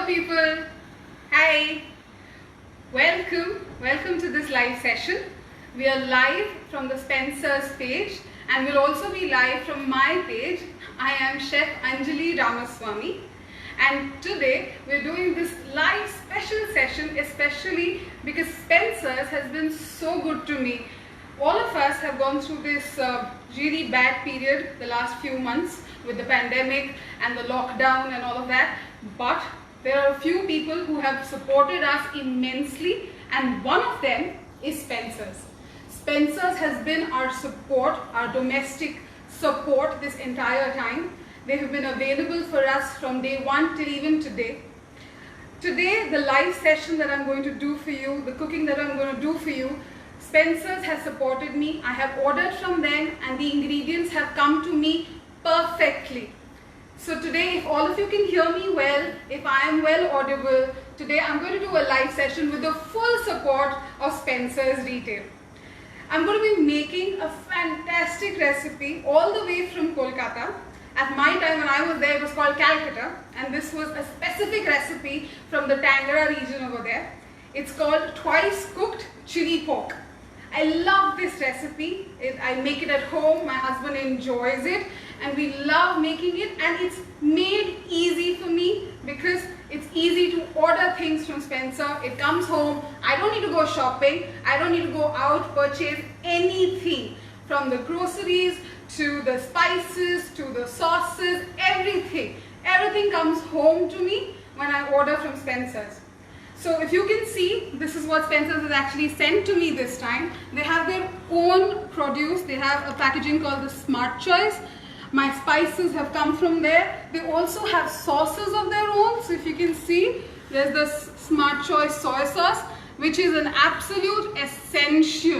people. Hi. Welcome to this live session. We are live from the Spencer's page and we'll also be live from my page. I am Chef Anjali Ramaswamy and today we're doing this live special session especially because Spencer's has been so good to me. All of us have gone through this really bad period the last few months with the pandemic and the lockdown and all of that, but there are a few people who have supported us immensely and one of them is Spencer's. Spencer's has been our support, our domestic support this entire time. They have been available for us from day one till even today. Today, the live session that I'm going to do for you, the cooking that I'm going to do for you, Spencer's has supported me. I have ordered from them and the ingredients have come to me perfectly. So today, if all of you can hear me well, if I am well audible, today I'm going to do a live session with the full support of Spencer's Retail. I'm going to be making a fantastic recipe all the way from Kolkata. At my time when I was there, it was called Calcutta, and this was a specific recipe from the Tangara region over there. It's called twice cooked chili pork. I love this recipe. I make it at home, my husband enjoys it and we love making it, and it's made easy for me because it's easy to order things from Spencer. It comes home, I don't need to go shopping, I don't need to go out, purchase anything from the groceries to the spices to the sauces, everything comes home to me when I order from Spencer's. So if you can see, this is what Spencer's has actually sent to me this time. They have their own produce. They have a packaging called the Smart Choice. My spices have come from there. They also have sauces of their own. So if you can see, there's the Smart Choice soy sauce, which is an absolute essential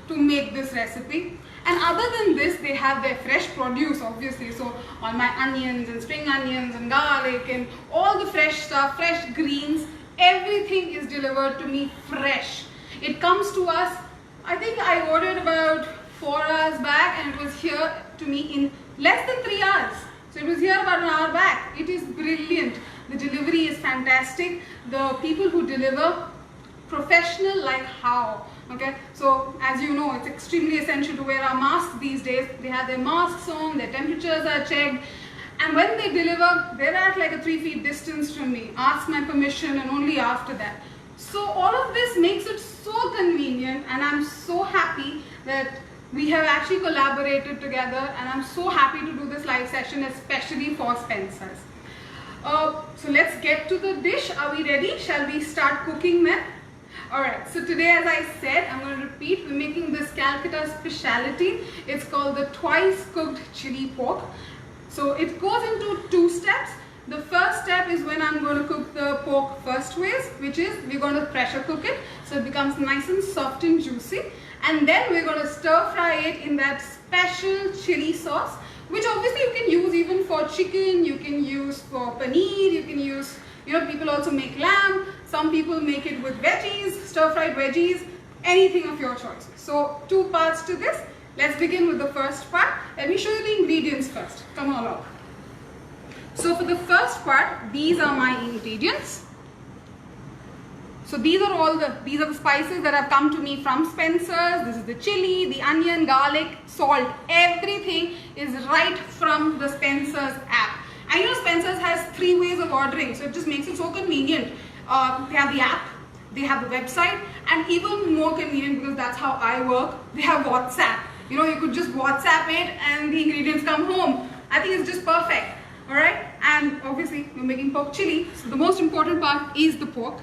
to make this recipe. And other than this, they have their fresh produce, obviously. So all my onions and spring onions and garlic and all the fresh stuff, fresh greens, everything is delivered to me fresh. It comes to us, I think I ordered about 4 hours back and it was here to me in less than 3 hours. So it was here about an hour back. It is brilliant. The delivery is fantastic. The people who deliver, professional like how. Okay, so as you know, it's extremely essential to wear our masks these days. They have their masks on, their temperatures are checked, and when they deliver, they're at like a 3 feet distance from me. Ask my permission and only after that. So all of this makes it so convenient, and I'm so happy that we have actually collaborated together, and I'm so happy to do this live session, especially for Spencer's. So let's get to the dish. Are we ready? Shall we start cooking then? Alright, so today, as I said, I'm going to repeat, we're making this Calcutta speciality. It's called the twice cooked chili pork. So it goes into 2 steps. The first step is when I'm going to cook the pork first ways, which is we're going to pressure cook it so it becomes nice and soft and juicy. And then we're going to stir fry it in that special chili sauce, which obviously you can use even for chicken, you can use for paneer, you can use, people also make lamb. Some people make it with veggies, stir-fried veggies, anything of your choice. So 2 parts to this. Let's begin with the first part. Let me show you the ingredients first. Come along. So for the first part, these are my ingredients. So these are the spices that have come to me from Spencer's. This is the chili, the onion, garlic, salt. Everything is right from the Spencer's app. I know Spencer's has 3 ways of ordering, so it just makes it so convenient. They have the app, they have the website, and even more convenient because that's how I work, they have WhatsApp. You could just WhatsApp it and the ingredients come home. I think it's just perfect. Alright, and obviously we're making pork chili, so the most important part is the pork.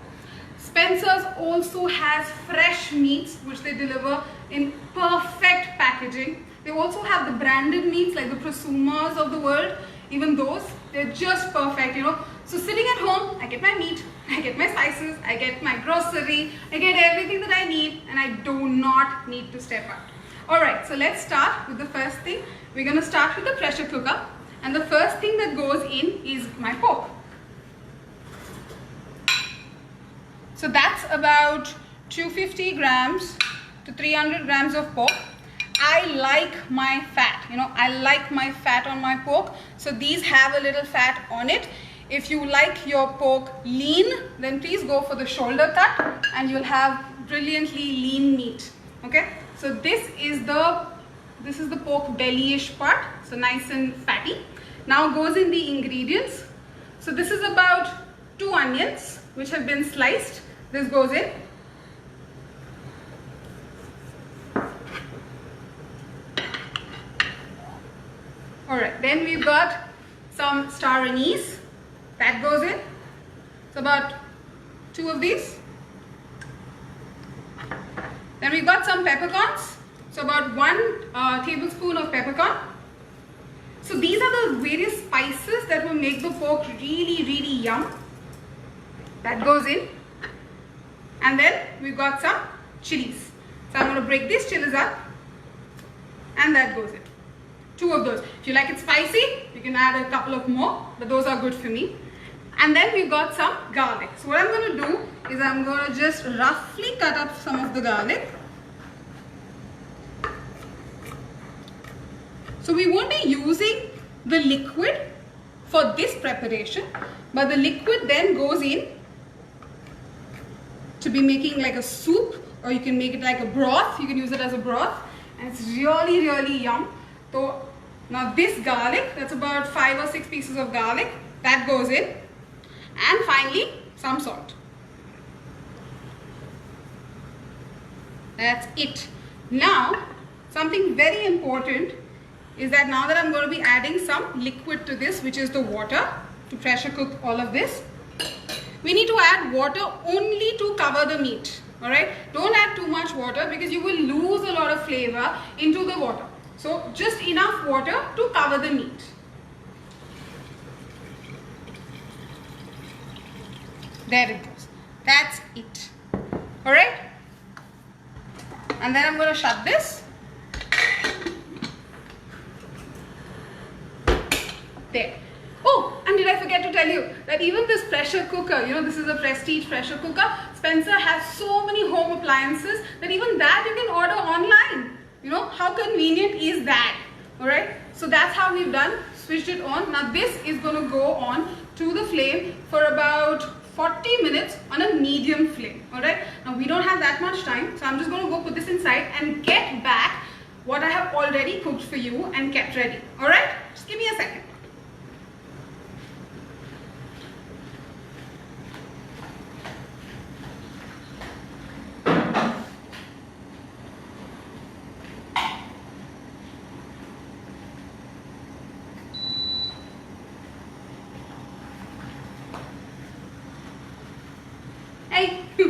Spencer's also has fresh meats which they deliver in perfect packaging. They also have the branded meats like the Prosumas of the world. Even those, they're just perfect, So sitting at home, I get my meat, I get my spices, I get my grocery, I get everything that I need, and I do not need to step out. Alright, so let's start with the first thing. We're going to start with the pressure cooker, and the first thing that goes in is my pork. So that's about 250 grams to 300 grams of pork. I like my fat, I like my fat on my pork. So these have a little fat on it. If you like your pork lean, then please go for the shoulder cut and you'll have brilliantly lean meat. Okay, so this is the pork belly-ish part, so nice and fatty. Now goes in the ingredients. So this is about 2 onions which have been sliced. This goes in. Alright, then we've got some star anise. That goes in. It's about 2 of these. Then we've got some peppercorns. So about 1 tablespoon of peppercorn. So these are the various spices that will make the pork really, really yum. That goes in. And then we've got some chilies. So I'm going to break these chilies up. And that goes in. 2 of those. If you like it spicy, you can add a couple of more, but those are good for me. And then we've got some garlic. So what I'm going to do is I'm going to just roughly cut up some of the garlic. So we won't be using the liquid for this preparation, but the liquid then goes in to be making like a soup, or you can make it like a broth. You can use it as a broth, and it's really, really yum. So now this garlic, that's about 5 or 6 pieces of garlic, that goes in. And finally, some salt. That's it. Now, something very important is that now that I'm going to be adding some liquid to this, which is the water, to pressure cook all of this. We need to add water only to cover the meat. Alright? Don't add too much water because you will lose a lot of flavor into the water. So just enough water to cover the meat. There it goes. That's it. Alright? And then I'm going to shut this. There. Oh, and did I forget to tell you that even this pressure cooker, you know, this is a Prestige pressure cooker. Spencer has so many home appliances that even that you can order online. You know, how convenient is that? Alright, so that's how we've done, switched it on. Now this is going to go on to the flame for about 40 minutes on a medium flame. Alright, now we don't have that much time, so I'm just going to go put this inside and get back what I have already cooked for you and kept ready. Alright, just give me a second.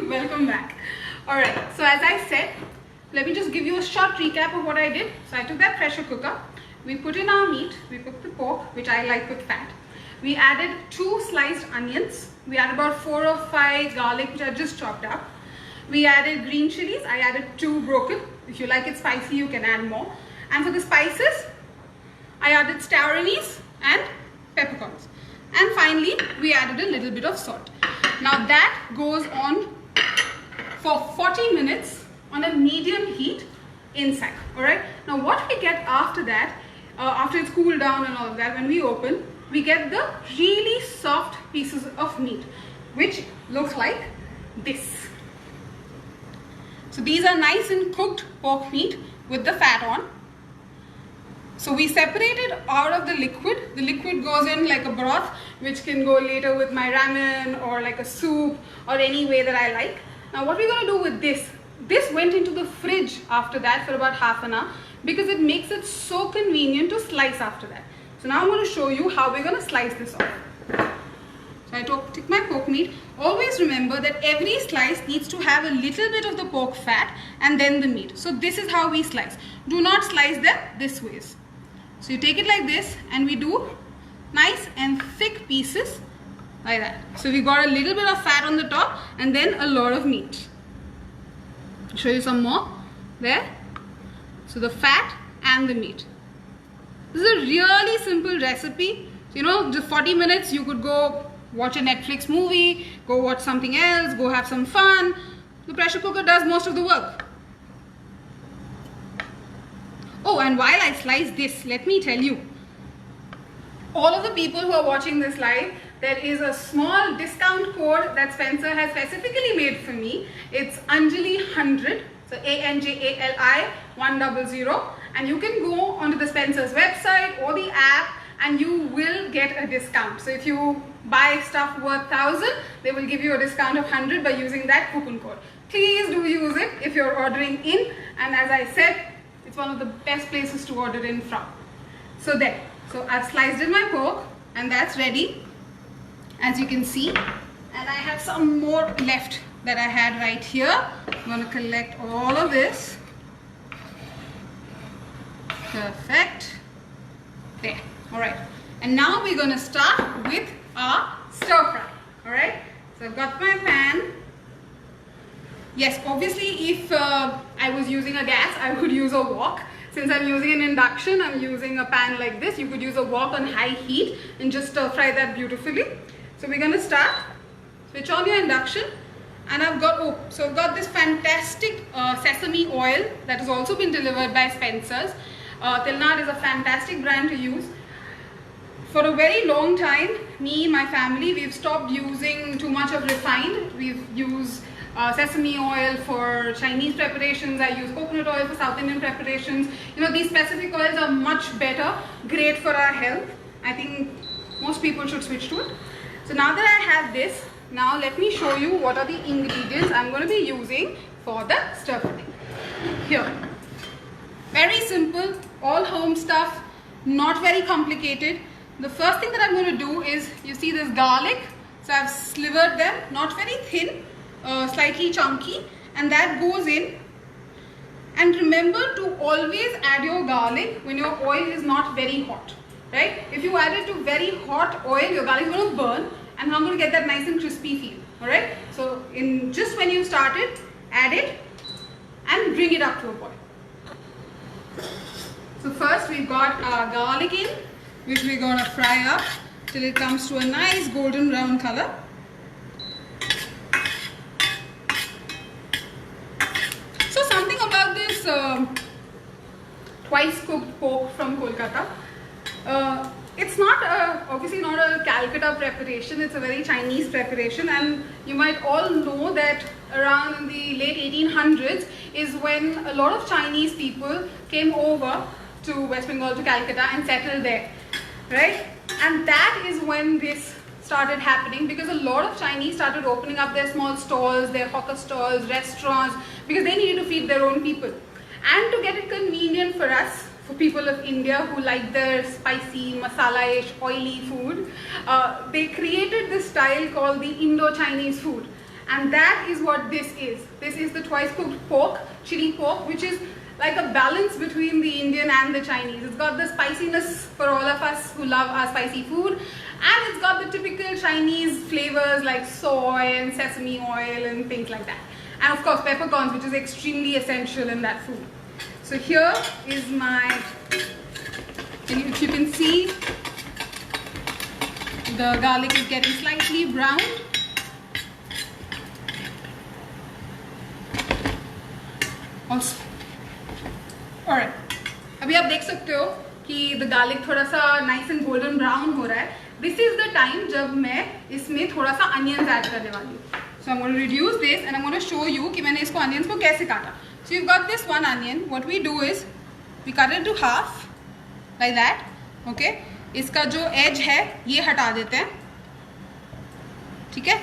Welcome back. Alright, so as I said, let me just give you a short recap of what I did. So I took that pressure cooker, we put in our meat, we cooked the pork, which I like with fat. We added 2 sliced onions, we added about 4 or 5 garlic, which I just chopped up. We added green chilies, I added 2 broken. If you like it spicy, you can add more. And for the spices, I added star anise and peppercorns. And finally, we added a little bit of salt. Now that goes on for 40 minutes on a medium heat inside. Alright, now what we get after that, after it's cooled down and all of that, when we open, we get the really soft pieces of meat, which looks like this. So these are nice and cooked pork meat with the fat on. So we separated out of the liquid. The liquid goes in like a broth, which can go later with my ramen or like a soup or any way that I like. Now what we're going to do with this went into the fridge after that for about half an hour because it makes it so convenient to slice after that. So now I'm going to show you how we're going to slice this off. So I took my pork meat. Always remember that every slice needs to have a little bit of the pork fat and then the meat. So this is how we slice. Do not slice them this ways. So you take it like this and we do nice and thick pieces like that. So we got a little bit of fat on the top and then a lot of meat. I'll show you some more there. So the fat and the meat. This is a really simple recipe. You know, just 40 minutes you could go watch a Netflix movie, go watch something else, go have some fun. The pressure cooker does most of the work. Oh, and while I slice this, let me tell you, all of the people who are watching this live, there is a small discount code that Spencer has specifically made for me. It's Anjali100, so ANJALI 100, and you can go onto the Spencer's website or the app and you will get a discount. So if you buy stuff worth 1,000, they will give you a discount of 100 by using that coupon code. Please do use it if you're ordering in, and as I said, it's one of the best places to order in from. So there. So I've sliced in my pork and that's ready, as you can see. And I have some more left that I had right here. I'm going to collect all of this. Perfect. There. Alright. And now we're going to start with our stir fry. Alright. So I've got my pan. Yes, obviously if I was using a gas, I would use a wok. Since I'm using an induction, I'm using a pan like this. You could use a wok on high heat and just stir fry that beautifully. So we're going to start. Switch on your induction. And I've got this fantastic sesame oil that has also been delivered by Spencer's. Tilnad is a fantastic brand to use. For a very long time, me, my family, we've stopped using too much of refined. We've used sesame oil for Chinese preparations. I use coconut oil for South Indian preparations. You know, these specific oils are much better, great for our health. I think most people should switch to it. So now that I have this, now let me show you what are the ingredients I'm going to be using for the stir fry. Here, very simple, all home stuff, not very complicated. The first thing that I'm going to do is, you see this garlic, so I've slivered them, not very thin, slightly chunky, and that goes in. And remember to always add your garlic when your oil is not very hot, right? If you add it to very hot oil, your garlic is going to burn and not going to get that nice and crispy feel. Alright, so just when you start it, add it and bring it up to a boil. So first we've got our garlic in, which we're going to fry up till it comes to a nice golden brown color. So something about this twice cooked pork from Kolkata. It's not obviously not a Calcutta preparation, it's a very Chinese preparation, and you might all know that around in the late 1800s is when a lot of Chinese people came over to West Bengal, to Calcutta, and settled there, right? And that is when this started happening, because a lot of Chinese started opening up their small stalls, their hawker stalls, restaurants, because they needed to feed their own people. And to get it convenient for us, for people of India who like their spicy, masala-ish, oily food, they created this style called the Indo-Chinese food. And that is what this is. This is the twice cooked pork, chili pork, which is like a balance between the Indian and the Chinese. It's got the spiciness for all of us who love our spicy food, and it's got the typical Chinese flavors like soy and sesame oil and things like that. And of course peppercorns, which is extremely essential in that food. So here is my, if you can see, the garlic is getting slightly browned. Also, alright, अभी आप देख सकते हो कि the garlic थोड़ा सा nice and golden brown हो रहा है. This is the time जब मैं इसमें थोड़ा सा onions add करने वाली हूँ. So I'm going to reduce this and I'm going to show you कि मैंने इसको onions को कैसे काटा. So you've got this one onion. What we do is we cut it to half like that. Okay. इसका जो edge है ये हटा देते हैं. ठीक है.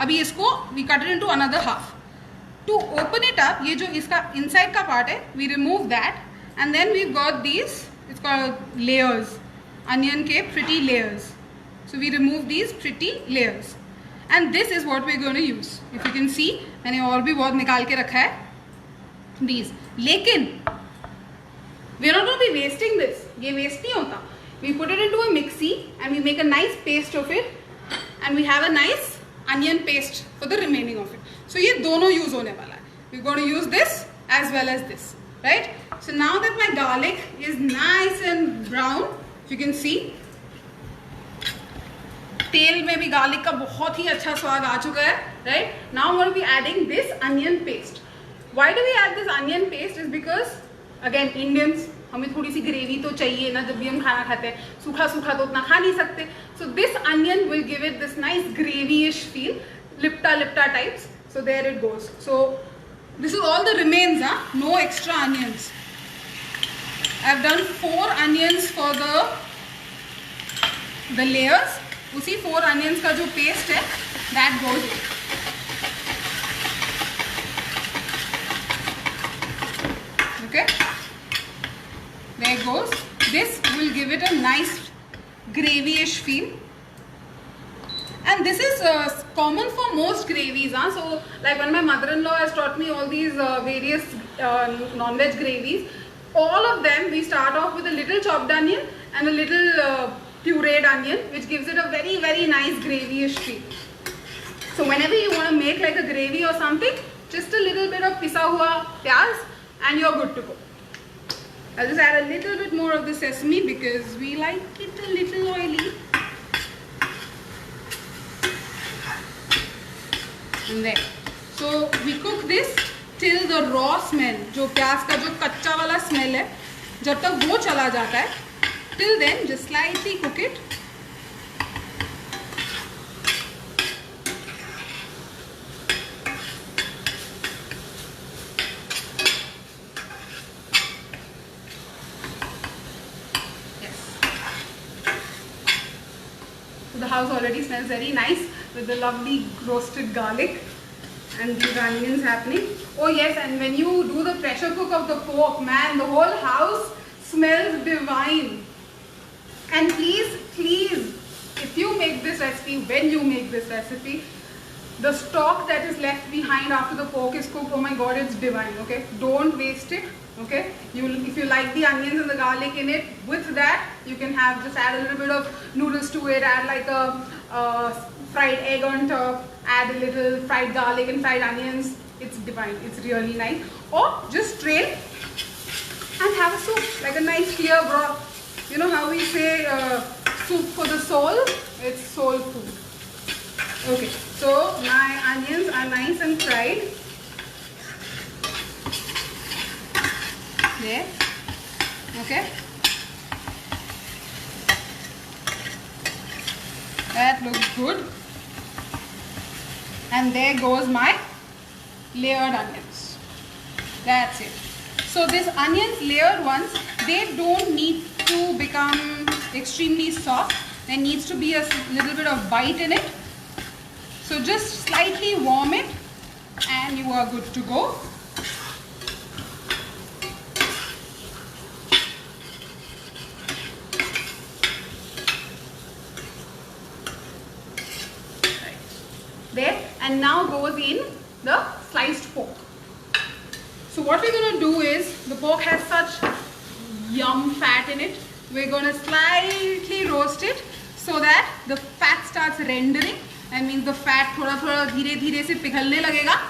अभी इसको we cut it into another half. To open it up, ये जो इसका inside का part है, we remove that, and then we've got these, it's called layers, onion के pretty layers. So we remove these pretty layers, and this is what we're going to use. If you can see, मैंने और भी बहुत निकाल के रखा है. These, लेकिन we're not going to be wasting this. ये waste नहीं होता. We put it into a mixie and we make a nice paste of it, and we have a nice onion paste for the remaining of it. So ये दोनों use होने वाला है. We're going to use this as well as this, right? So now that my garlic is nice and brown, if you can see, तेल में भी garlic का बहुत ही अच्छा स्वाद आ चुका है, right? Now I'm going to be adding this onion paste. Why do we add this onion paste? Is because again Indians हमें थोड़ी सी ग्रेवी तो चाहिए ना जब भी हम खाना खाते हैं, सूखा सूखा तो उतना खा नहीं सकते. So this onion will give it this nice gravyish feel, lipta types. So there it goes. So this is all the remains, no extra onions. I've done 4 onions for the layers. उसी 4 onions का जो paste है that goes in. Okay, there it goes. This will give it a nice gravyish feel, and this is common for most gravies. So like when my mother-in-law has taught me all these various non-veg gravies, all of them we start off with a little chopped onion and a little pureed onion, which gives it a very, very nice gravyish feel. So whenever you want to make like a gravy or something, just a little bit of pisa hua pyaz and you're good to go. I'll just add a little bit more of the sesame because we like it a little oily. And there. So we cook this till the raw smell, जो प्याज का जो कच्चा वाला smell है, जब तक वो चला जाता है, till then just slightly cook it. The house already smells very nice with the lovely roasted garlic and these onions happening. Oh yes, and when you do the pressure cook of the pork, man, the whole house smells divine. And please, if you make this recipe, when you make this recipe, the stock that is left behind after the pork is cooked, oh my god, it's divine, okay? Don't waste it, okay? If you like the onions and the garlic in it, with that, you can just add a little bit of noodles to it, add like a fried egg on top, add a little fried garlic and fried onions. It's divine, it's really nice. Or just strain and have a soup, like a nice clear broth. You know how we say soup for the soul? It's soul food. Okay, so my onions are nice and fried. There. Okay. That looks good. And there goes my layered onions. That's it. So these onions, layered ones, they don't need to become extremely soft. There needs to be a little bit of bite in it. So just slightly warm it and you are good to go. Right. There, and now goes in the sliced pork. So what we're going to do is, the pork has such yum fat in it. We're going to slightly roast it so that the fat starts rendering. That means the fat थोड़ा धीरे धीरे से पिघलने लगेगा,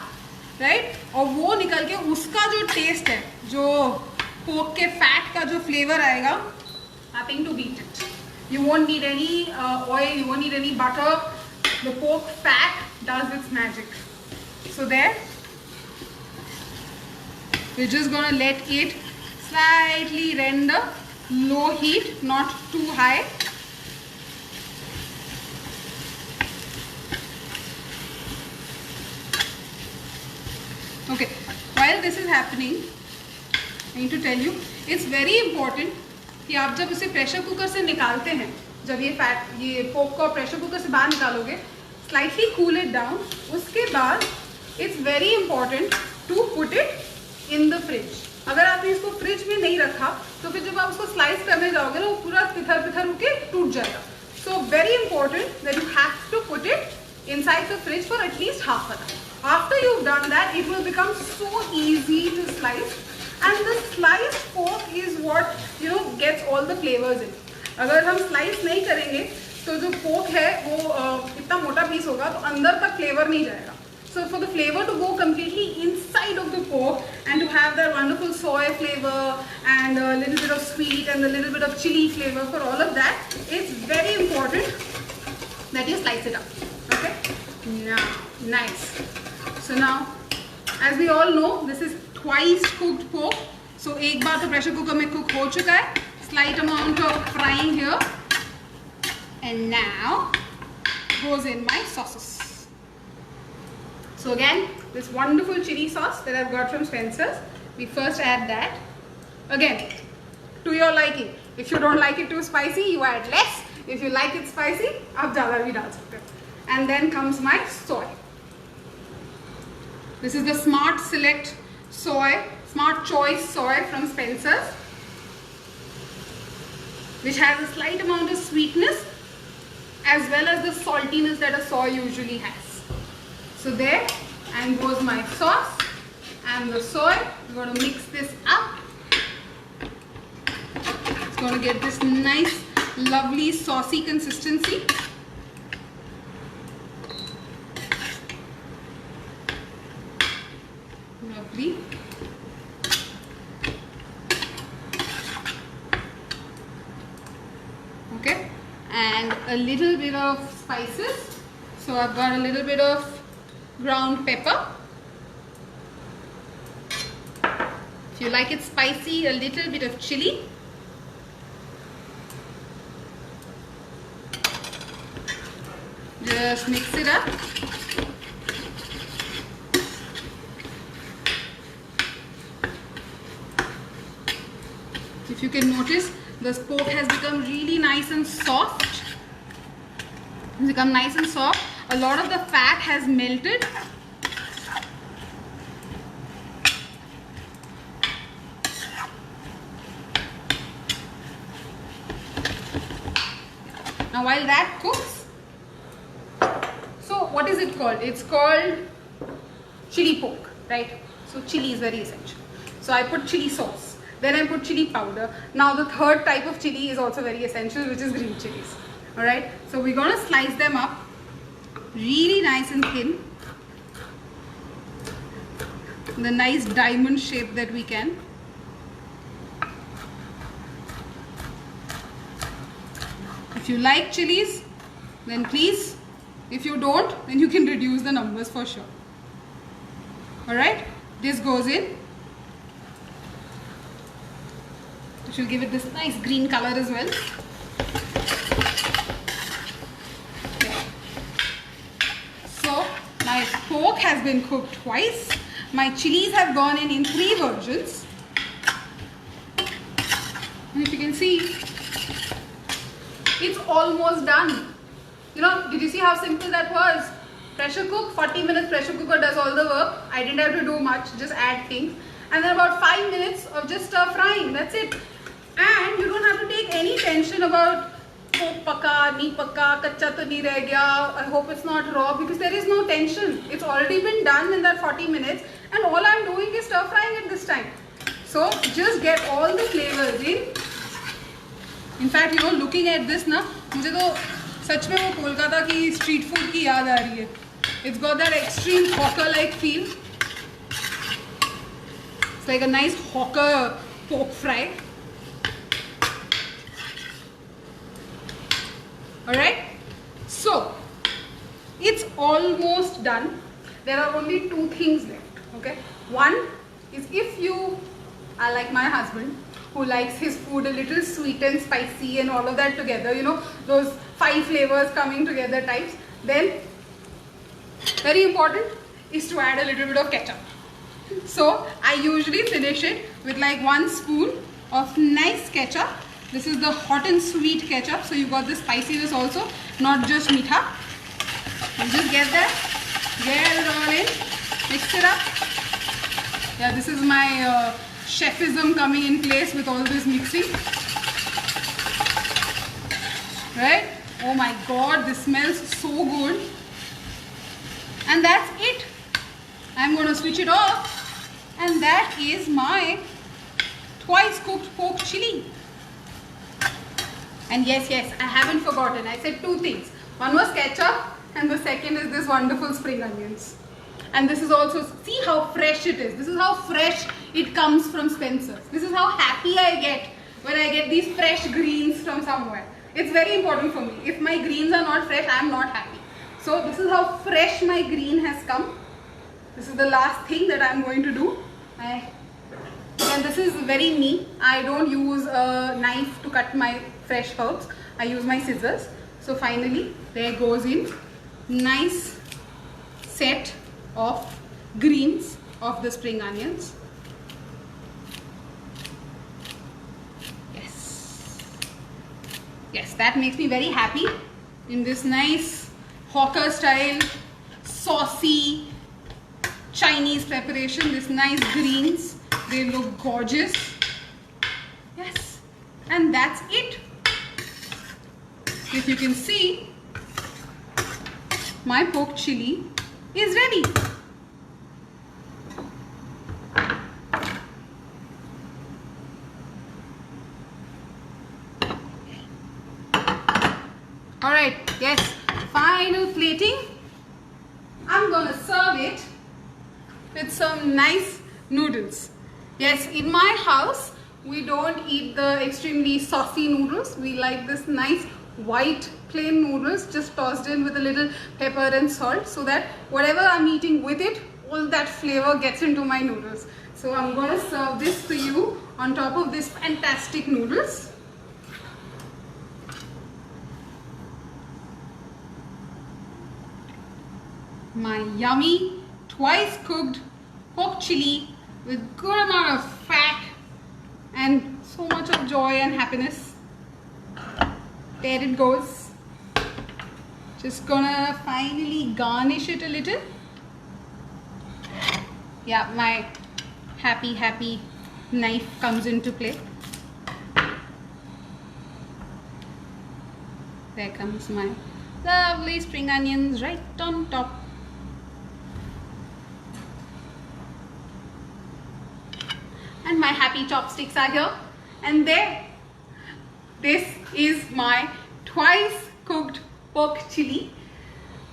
right? और वो निकल के उसका जो taste है, जो pork के fat का जो flavor आएगा, nothing to beat it. You won't need any oil, you won't need any butter. The pork fat does its magic. So there, we're just gonna let it slightly render, low heat, not too high. Okay, while this is happening, I need to tell you, it's very important कि आप जब इसे pressure cooker से निकालते हैं, जब ये पोक को प्रेशर कुकर से बाहर निकालोगे, slightly cool it down. उसके बाद it's very important to put it in the fridge. अगर आपने इसको फ्रिज में नहीं रखा, तो फिर जब आप उसको स्लाइस करने जाओगे ना, वो पूरा पिथर होके टूट जाएगा. So very important that you have to put it inside the fridge for at least half an hour. After you've done that, it will become so easy to slice, and the sliced pork is what gets all the flavors in. अगर हम slice नहीं करेंगे, तो जो pork है वो इतना मोटा पीस होगा, तो अंदर तक flavor नहीं जाएगा. So for the flavor to go completely inside of the pork and to have that wonderful soy flavor and a little bit of sweet and a little bit of chili flavor, for all of that, it's very important that you slice it up. Okay? Now, nice. So now, as we all know, this is twice cooked pork. So एक बार तो pressure cooker में cook हो चुका है. Slight amount of frying here. And now goes in my sauces. So again, this wonderful chili sauce that I've got from Spencer's. We first add that. Again, to your liking. If you don't like it too spicy, you add less. If you like it spicy, आप ज़्यादा भी डाल सकते हो. And then comes my soy. This is the Smart Select soy, Smart Choice soy from Spencer's, which has a slight amount of sweetness as well as the saltiness that a soy usually has. So there, and goes my sauce and the soy. I'm going to mix this up. It's going to get this nice, lovely, saucy consistency. Lovely. Okay, and a little bit of spices. So I've got a little bit of ground pepper. If you like it spicy, a little bit of chili. Just mix it up. If you can notice, the pork has become really nice and soft. It's become nice and soft. A lot of the fat has melted. Now while that cooks, so what is it called? It's called chili pork, right? So chili is very essential. So I put chili sauce. Then I put chili powder. Now the third type of chili is also very essential, which is green chilies. Alright, so we're going to slice them up really nice and thin. The nice diamond shape that we can. If you like chilies, then please. If you don't, then you can reduce the numbers for sure. Alright, this goes in. Which will give it this nice green color as well. Okay. So my pork has been cooked twice. My chilies have gone in 3 versions. And if you can see, it's almost done. You know, did you see how simple that was? Pressure cook, 40 minutes pressure cooker does all the work. I didn't have to do much, just add things. And then about 5 minutes of just stir frying, that's it. And you don't have to take any tension about pork paka, nahi paka, kacha to nahi reh gaya, I hope it's not raw, because there is no tension. It's already been done in that 40 minutes and all I'm doing is stir frying it this time. So just get all the flavors in. In fact, you know, looking at this na, मुझे तो सच में वो कोलकाता की street food की याद आ रही है. It's got that extreme hawker-like feel. It's like a nice hawker pork fry. Alright, so it's almost done. There are only 2 things left. Okay, one is if you are like my husband who likes his food a little sweet and spicy and all of that together, you know, those 5 flavors coming together types, then very important is to add a little bit of ketchup. So I usually finish it with like 1 spoon of nice ketchup. This is the hot and sweet ketchup, so you got the spiciness also, not just meetha. You just get that, get it all in, mix it up. Yeah, this is my chefism coming in place with all this mixing. Right? Oh my god, this smells so good. And that's it. I'm going to switch it off, and that is my twice cooked pork chili. And yes, I haven't forgotten. I said 2 things. One was ketchup and the second is this wonderful spring onions. And this is also, see how fresh it is. This is how fresh it comes from Spencer's. This is how happy I get when I get these fresh greens from somewhere. It's very important for me. If my greens are not fresh, I am not happy. So this is how fresh my green has come. This is the last thing that I am going to do. I get And this is very me. I don't use a knife to cut my fresh herbs. I use my scissors. So finally, there goes in nice set of greens of the spring onions. Yes, that makes me very happy in this nice hawker style, saucy Chinese preparation. This nice greens, they look gorgeous. Yes, and that's it. If you can see, my pork chili is ready. Alright, yes, final plating. I'm gonna serve it with some nice noodles. Yes, in my house, we don't eat the extremely saucy noodles. We like this nice white plain noodles just tossed in with a little pepper and salt, so that whatever I'm eating with it, all that flavor gets into my noodles. So I'm gonna serve this to you on top of this fantastic noodles. My yummy, twice cooked pork chili with good amount of fat and so much of joy and happiness. There it goes. Just gonna finally garnish it a little. Yeah, my happy knife comes into play. There comes my lovely spring onions right on top. And my happy chopsticks are here. And there, this is my twice cooked pork chili.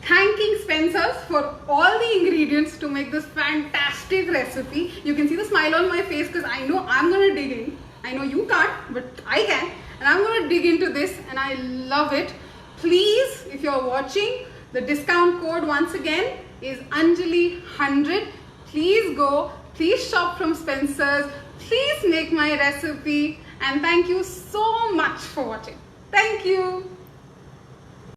Thanking Spencer's for all the ingredients to make this fantastic recipe. You can see the smile on my face because I know I'm going to dig in. I know you can't, but I can. And I'm going to dig into this and I love it. Please, if you're watching, the discount code once again is Anjali100. Please go. Please shop from Spencer's. Please make my recipe. And thank you so much for watching. Thank you.